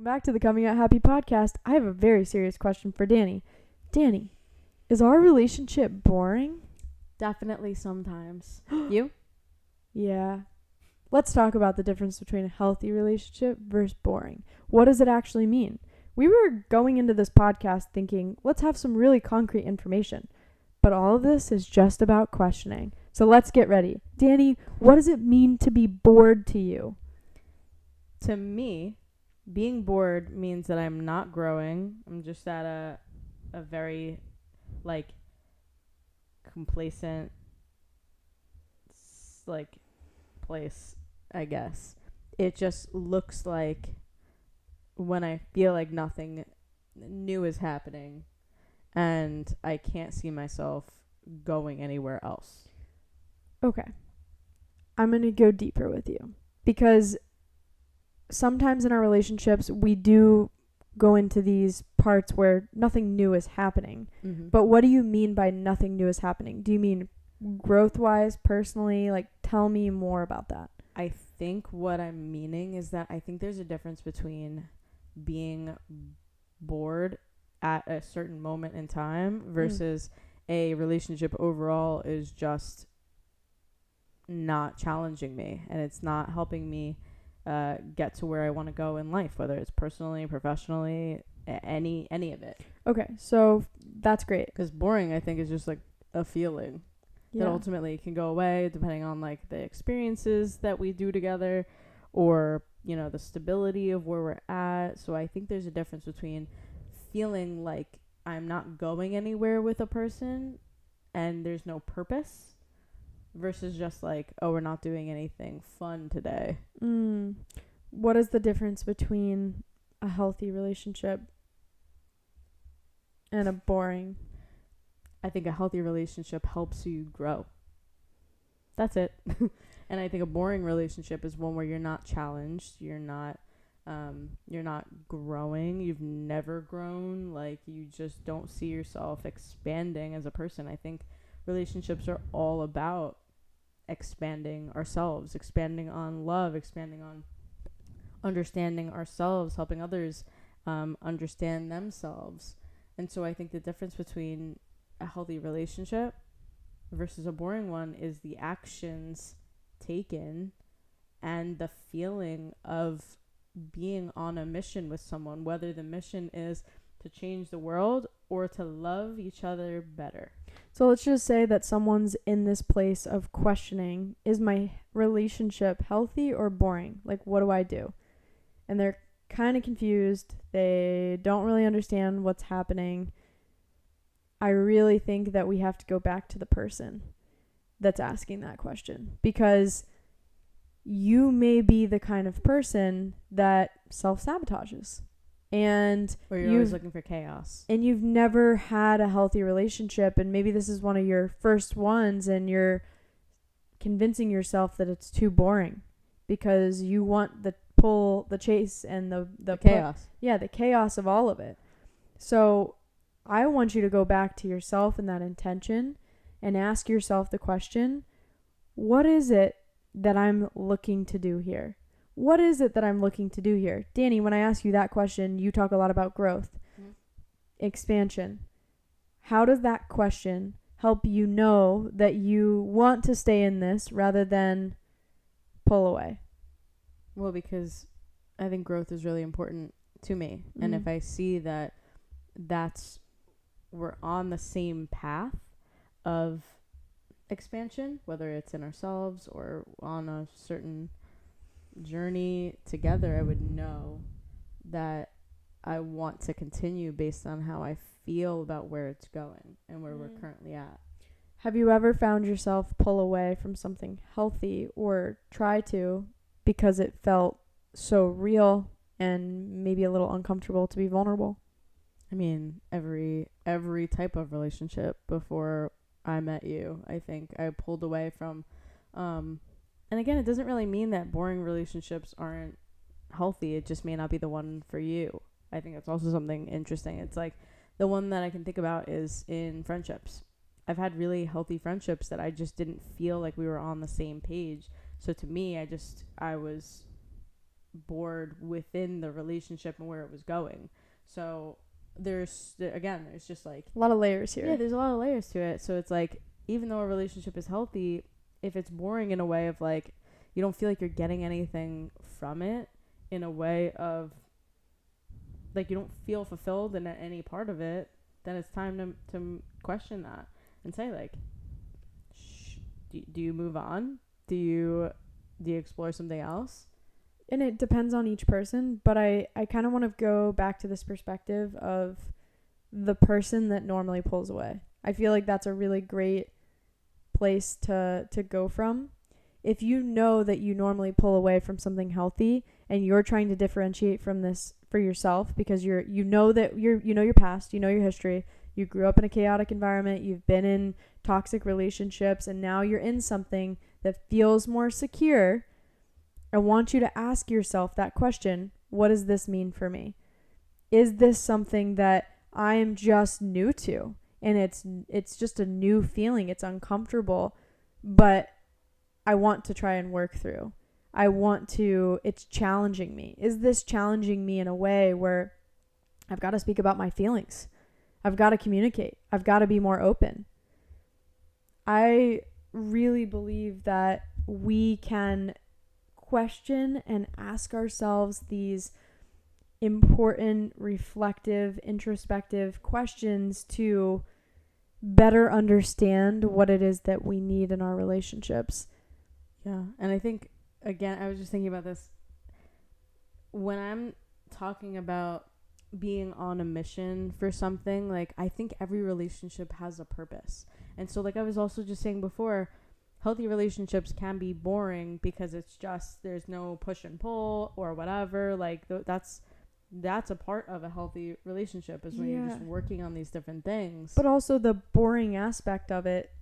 Welcome back to the Coming Out Happy podcast. I have a very serious question for Dani. Dani, is our relationship boring? Definitely sometimes. You? Yeah. Let's talk about the difference between a healthy relationship versus boring. What does it actually mean? We were going into this podcast thinking, let's have some really concrete information. But all of this is just about questioning. So let's get ready. Dani, what does it mean to be bored to you? To me, being bored means that I'm not growing. I'm just at a very, complacent, place, I guess. It just looks like when I feel like nothing new is happening and I can't see myself going anywhere else. Okay. I'm going to go deeper with you because sometimes in our relationships, we do go into these parts where nothing new is happening. Mm-hmm. But what do you mean by nothing new is happening? Do you mean growth-wise, personally? Tell me more about that. I think what I'm meaning is that I think there's a difference between being bored at a certain moment in time versus a relationship overall is just not challenging me and it's not helping me get to where I want to go in life, whether it's personally, professionally, any of it. Okay, so that's great. Because boring, I think, is just like a feeling that ultimately can go away depending on like the experiences that we do together or, you know, the stability of where we're at. So I think there's a difference between feeling like I'm not going anywhere with a person and there's no purpose versus just like, oh, we're not doing anything fun today. What is the difference between a healthy relationship and a boring? I think a healthy relationship helps you grow. That's it. And I think a boring relationship is one where you're not challenged, you're not growing, you've never grown, like you just don't see yourself expanding as a person. I think relationships are all about expanding ourselves, expanding on love, expanding on understanding ourselves, helping others understand themselves. And so I think the difference between a healthy relationship versus a boring one is the actions taken and the feeling of being on a mission with someone, whether the mission is to change the world or to love each other better. So let's just say that someone's in this place of questioning, is my relationship healthy or boring? What do I do? And they're kind of confused. They don't really understand what's happening. I really think that we have to go back to the person that's asking that question, because you may be the kind of person that self-sabotages. And or you're always looking for chaos. And you've never had a healthy relationship, and maybe this is one of your first ones, and you're convincing yourself that it's too boring because you want the pull, the chase, and the chaos. The chaos of all of it. So I want you to go back to yourself and that intention and ask yourself the question, what is it that I'm looking to do here? What is it that I'm looking to do here? Dani, when I ask you that question, you talk a lot about growth, expansion. How does that question help you know that you want to stay in this rather than pull away? Well, because I think growth is really important to me. And if I see that we're on the same path of expansion, whether it's in ourselves or on a certain journey together, I would know that I want to continue based on how I feel about where it's going and where we're currently at. Have you ever found yourself pull away from something healthy or try to because it felt so real and maybe a little uncomfortable to be vulnerable? I mean, every type of relationship before I met you, I think I pulled away from and again, it doesn't really mean that boring relationships aren't healthy. It just may not be the one for you. I think that's also something interesting. It's like the one that I can think about is in friendships. I've had really healthy friendships that I just didn't feel like we were on the same page. So to me, I was bored within the relationship and where it was going. So there's just like a lot of layers here. Yeah, there's a lot of layers to it. So it's like, even though a relationship is healthy, if it's boring in a way of like you don't feel like you're getting anything from it, in a way of like you don't feel fulfilled in any part of it, then it's time to question that and say like, do you move on? Do you explore something else? And it depends on each person, but I kind of want to go back to this perspective of the person that normally pulls away. I feel like that's a really great place to go from. If you know that you normally pull away from something healthy and you're trying to differentiate from this for yourself because you know your past, you know your history, you grew up in a chaotic environment, you've been in toxic relationships, and now you're in something that feels more secure, I want you to ask yourself that question: what does this mean for me? Is this something that I am just new to? And it's just a new feeling. It's uncomfortable, but I want to try and work through. It's challenging me. Is this challenging me in a way where I've got to speak about my feelings? I've got to communicate. I've got to be more open. I really believe that we can question and ask ourselves these important, reflective, introspective questions to better understand what it is that we need in our relationships. Yeah. And I think, again, I was just thinking about this. When I'm talking about being on a mission for something, like, I think every relationship has a purpose. And so, like I was also just saying before, healthy relationships can be boring because it's just, there's no push and pull or whatever. Like, that's a part of a healthy relationship, is when you're just working on these different things. But also the boring aspect of it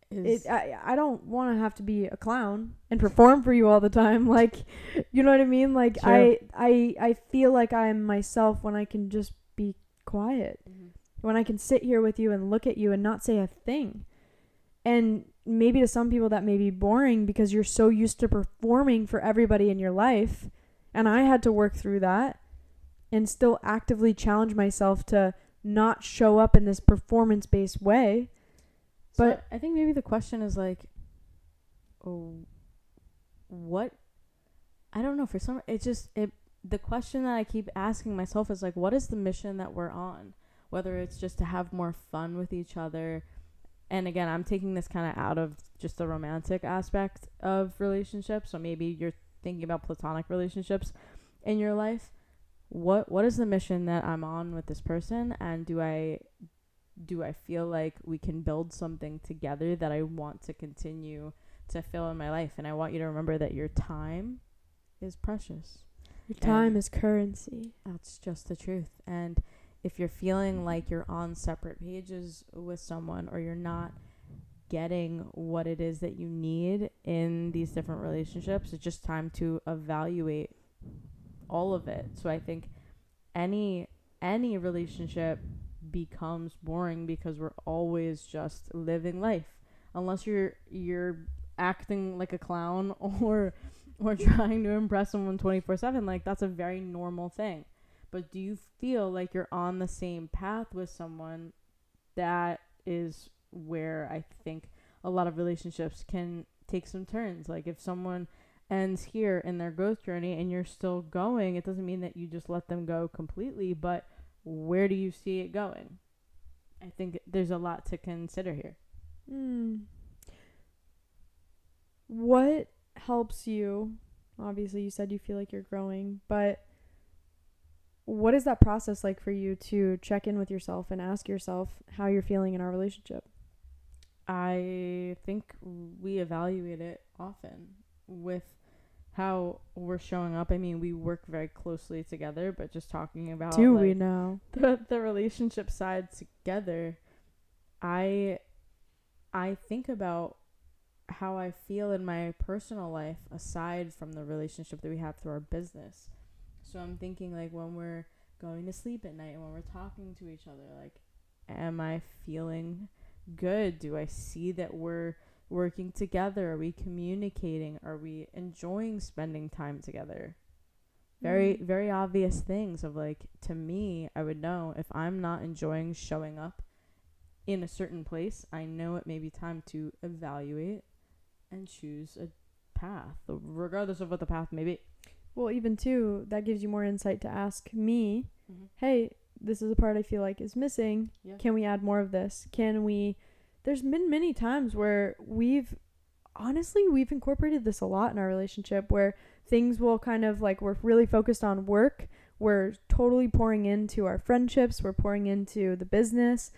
is, I don't want to have to be a clown and perform for you all the time. Like, you know what I mean? Like, True. I feel like I'm myself when I can just be quiet. Mm-hmm. When I can sit here with you and look at you and not say a thing. And maybe to some people that may be boring because you're so used to performing for everybody in your life. And I had to work through that and still actively challenge myself to not show up in this performance-based way. But I think maybe the question is like, what? I don't know. For some, the question that I keep asking myself is like, what is the mission that we're on? Whether it's just to have more fun with each other. And again, I'm taking this kind of out of just the romantic aspect of relationships. So maybe you're thinking about platonic relationships in your life. What is the mission that I'm on with this person? And do I feel like we can build something together that I want to continue to fill in my life? And I want you to remember that your time is precious. Your time is currency. That's just the truth. And if you're feeling like you're on separate pages with someone, or you're not getting what it is that you need in these different relationships, it's just time to evaluate all of it. So I think any relationship becomes boring because we're always just living life, unless you're acting like a clown or trying to impress someone 24/7. Like, that's a very normal thing. But do you feel like you're on the same path with someone? That is where I think a lot of relationships can take some turns. Like, if someone ends here in their growth journey and you're still going, it doesn't mean that you just let them go completely, but where do you see it going? I think there's a lot to consider here. What helps you? Obviously, you said you feel like you're growing, but what is that process like for you to check in with yourself and ask yourself how you're feeling in our relationship? I think we evaluate it often with how we're showing up. I mean, we work very closely together, but just talking about we now the relationship side together, I think about how I feel in my personal life aside from the relationship that we have through our business. So I'm thinking, like, when we're going to sleep at night and when we're talking to each other, like, am I feeling good? Do I see that we're working together? Are we communicating? Are we enjoying spending time together? Very, very obvious things of like, to me, I would know if I'm not enjoying showing up in a certain place, I know it may be time to evaluate and choose a path, regardless of what the path may be. Well, even too, that gives you more insight to ask me, Mm-hmm. hey, this is a part I feel like is missing. Yeah. Can we add more of this? There's been many times where we've incorporated this a lot in our relationship, where things will kind of like, we're really focused on work. We're totally pouring into our friendships. We're pouring into the business.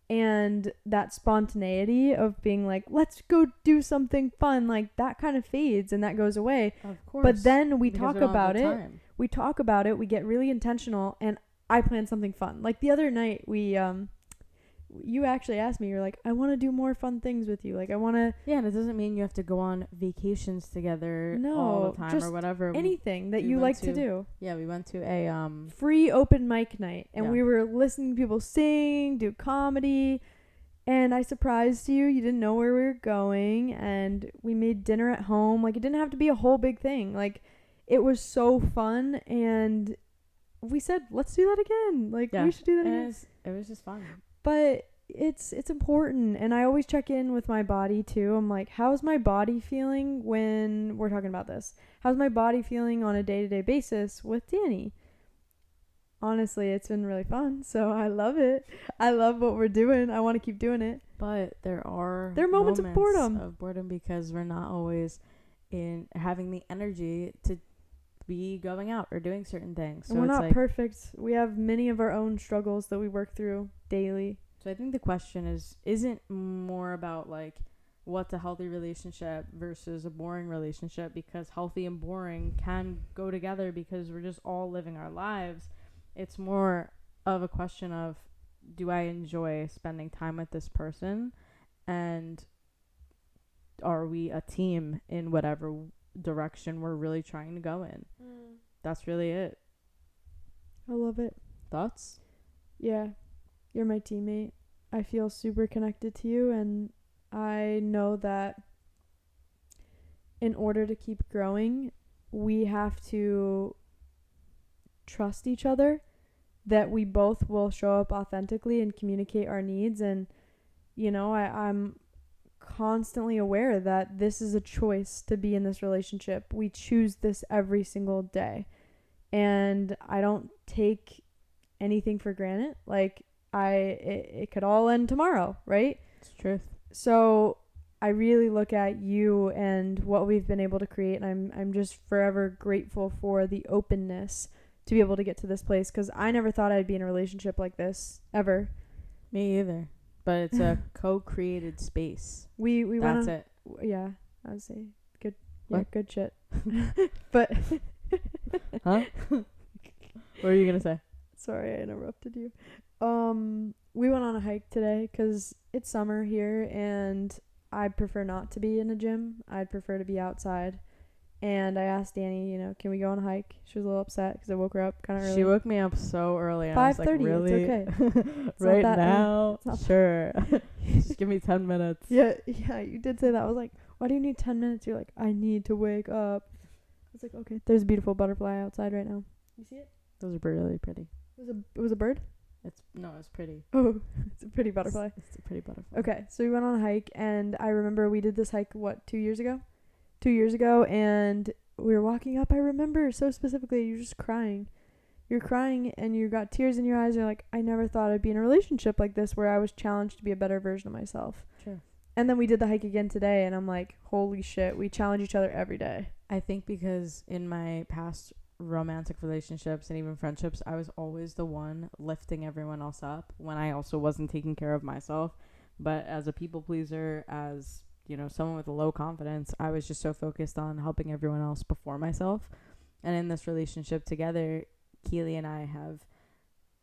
And that spontaneity of being like, let's go do something fun, like that kind of fades and that goes away. Of course. But then we because talk about it. We talk about it. We get really intentional, and I plan something fun. Like the other night, you actually asked me, you're like, I want to do more fun things with you. Like I want to. Yeah, and it doesn't mean you have to go on vacations together all the time just or whatever. Anything that we you went like to do. Yeah, we went to a free open mic night, and Yeah. we were listening to people sing, do comedy, and I surprised you. You didn't know where we were going, and we made dinner at home. Like it didn't have to be a whole big thing. Like it was so fun, and we said, let's do that again. Like we should do that again. It was just fun. But it's important, and I always check in with my body too. I'm like, how's my body feeling when we're talking about this? How's my body feeling on a day-to-day basis with Dani? Honestly, it's been really fun, so I love it. I love what we're doing. I want to keep doing it. But there are moments of boredom because we're not always in having the energy to be going out or doing certain things. So and we're it's not like, perfect. We have many of our own struggles that we work through daily. So I think the question isn't more about like what's a healthy relationship versus a boring relationship, because healthy and boring can go together because we're just all living our lives. It's more of a question of, do I enjoy spending time with this person, and are we a team in whatever direction we're really trying to go in? That's really it. I love it. Thoughts? Yeah. You're my teammate. I feel super connected to you, and I know that in order to keep growing, we have to trust each other, that we both will show up authentically and communicate our needs. And, I'm constantly aware that this is a choice to be in this relationship. We choose this every single day. And I don't take anything for granted. Like, it could all end tomorrow, right? It's truth. So I really look at you and what we've been able to create, and I'm just forever grateful for the openness to be able to get to this place, because I never thought I'd be in a relationship like this ever. Me either. But it's a co-created space. We That's went on, it. Yeah, I would say good. What? Yeah, good shit. But Huh? What were you gonna say? Sorry, I interrupted you. We went on a hike today because it's summer here, and I prefer not to be in a gym. I'd prefer to be outside. And I asked Dani, can we go on a hike? She was a little upset because I woke her up kind of early. She woke me up so early. And I was like, 5:30. really? It's okay. It's right not that now? It's Sure. Just give me 10 minutes. Yeah, you did say that. I was like, why do you need 10 minutes? You're like, I need to wake up. I was like, okay. There's a beautiful butterfly outside right now. You see it? Those are really pretty. It was a bird? It's pretty. Oh, it's a pretty butterfly. It's a pretty butterfly. Okay, so we went on a hike, and I remember we did this hike, 2 years ago? 2 years ago, and we were walking up. I remember so specifically, you're just crying. You're crying, and you got tears in your eyes. You're like, I never thought I'd be in a relationship like this, where I was challenged to be a better version of myself. Sure. And then we did the hike again today, and I'm like, holy shit, we challenge each other every day. I think because in my past romantic relationships and even friendships, I was always the one lifting everyone else up when I also wasn't taking care of myself. But as a people pleaser, as someone with a low confidence, I was just so focused on helping everyone else before myself. And in this relationship together, Keely and I have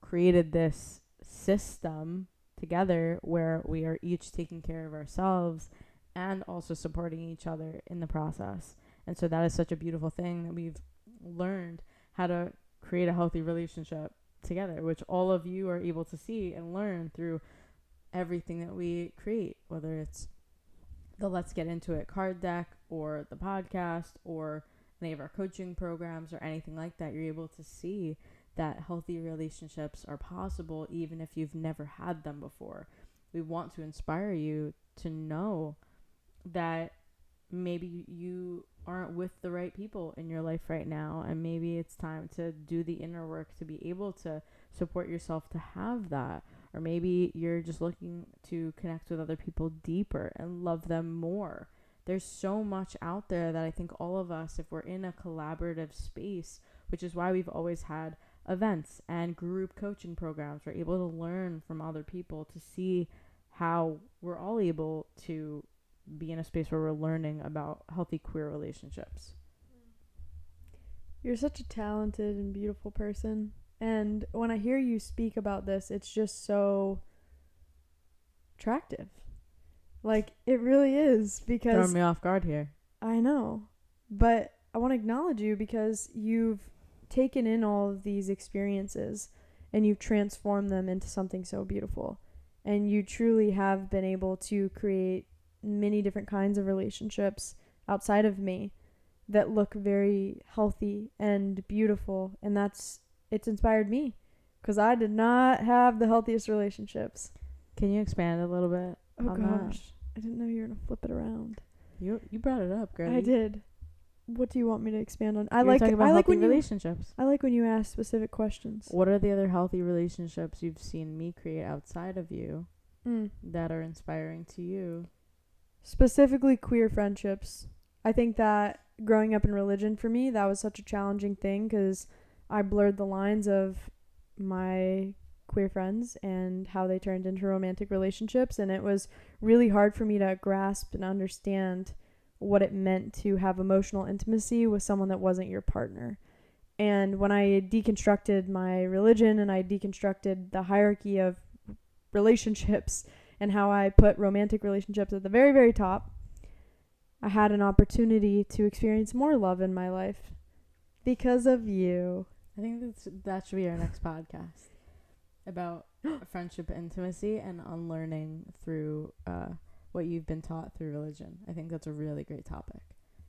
created this system together where we are each taking care of ourselves and also supporting each other in the process. And so that is such a beautiful thing that we've learned how to create a healthy relationship together, which all of you are able to see and learn through everything that we create, whether it's the Let's Get Into It card deck or the podcast or any of our coaching programs or anything like that, you're able to see that healthy relationships are possible even if you've never had them before. We want to inspire you to know that maybe you aren't with the right people in your life right now, and maybe it's time to do the inner work to be able to support yourself to have that. Or maybe you're just looking to connect with other people deeper and love them more. There's so much out there that I think all of us, if we're in a collaborative space, which is why we've always had events and group coaching programs, we're able to learn from other people to see how we're all able to be in a space where we're learning about healthy queer relationships. You're such a talented and beautiful person. And when I hear you speak about this, it's just so attractive. Like, it really is, because Throwing me off guard here. I know. But I want to acknowledge you because you've taken in all of these experiences and you've transformed them into something so beautiful. And you truly have been able to create many different kinds of relationships outside of me that look very healthy and beautiful. And it's inspired me, because I did not have the healthiest relationships. Can you expand a little bit on gosh. that? I didn't know you were going to flip it around. You brought it up, girl. I did. What do you want me to expand on? I like when relationships. I like when you ask specific questions. What are the other healthy relationships you've seen me create outside of you that are inspiring to you? Specifically queer friendships. I think that growing up in religion for me, that was such a challenging thing, because I blurred the lines of my queer friends and how they turned into romantic relationships, and it was really hard for me to grasp and understand what it meant to have emotional intimacy with someone that wasn't your partner. And when I deconstructed my religion and I deconstructed the hierarchy of relationships and how I put romantic relationships at the very, very top, I had an opportunity to experience more love in my life because of you. I think that should be our next podcast, about friendship intimacy and unlearning through what you've been taught through religion. I think that's a really great topic.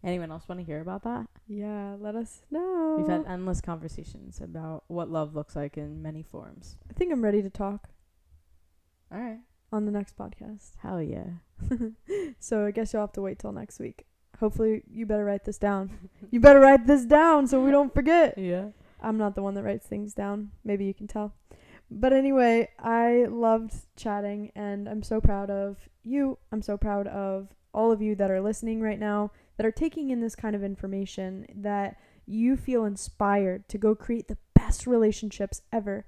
Anyone else want to hear about that? Yeah, let us know. We've had endless conversations about what love looks like in many forms. I think I'm ready to talk. All right. On the next podcast. Hell yeah. So I guess you'll have to wait till next week. Hopefully you better write this down. You better write this down so we don't forget. Yeah. I'm not the one that writes things down. Maybe you can tell. But anyway, I loved chatting, and I'm so proud of you. I'm so proud of all of you that are listening right now, that are taking in this kind of information, that you feel inspired to go create the best relationships ever.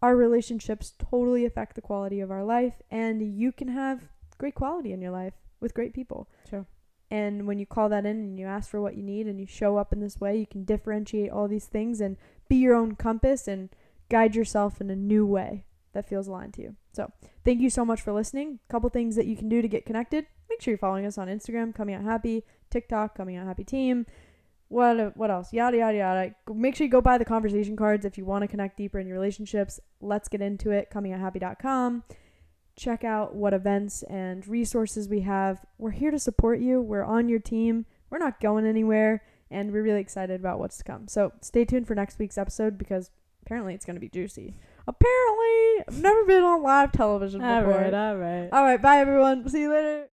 Our relationships totally affect the quality of our life, and you can have great quality in your life with great people. Sure. And when you call that in and you ask for what you need and you show up in this way, you can differentiate all these things and be your own compass and guide yourself in a new way that feels aligned to you. So thank you so much for listening. A couple things that you can do to get connected. Make sure you're following us on Instagram, Coming Out Happy, TikTok, Coming Out Happy Team. What else? Yada, yada, yada. Make sure you go buy the conversation cards if you want to connect deeper in your relationships. Let's get into it. ComingOutHappy.com. Check out what events and resources we have. We're here to support you. We're on your team. We're not going anywhere, and we're really excited about what's to come. So stay tuned for next week's episode, because apparently it's going to be juicy. Apparently. I've never been on live television before. All right. All right. Bye, everyone. See you later.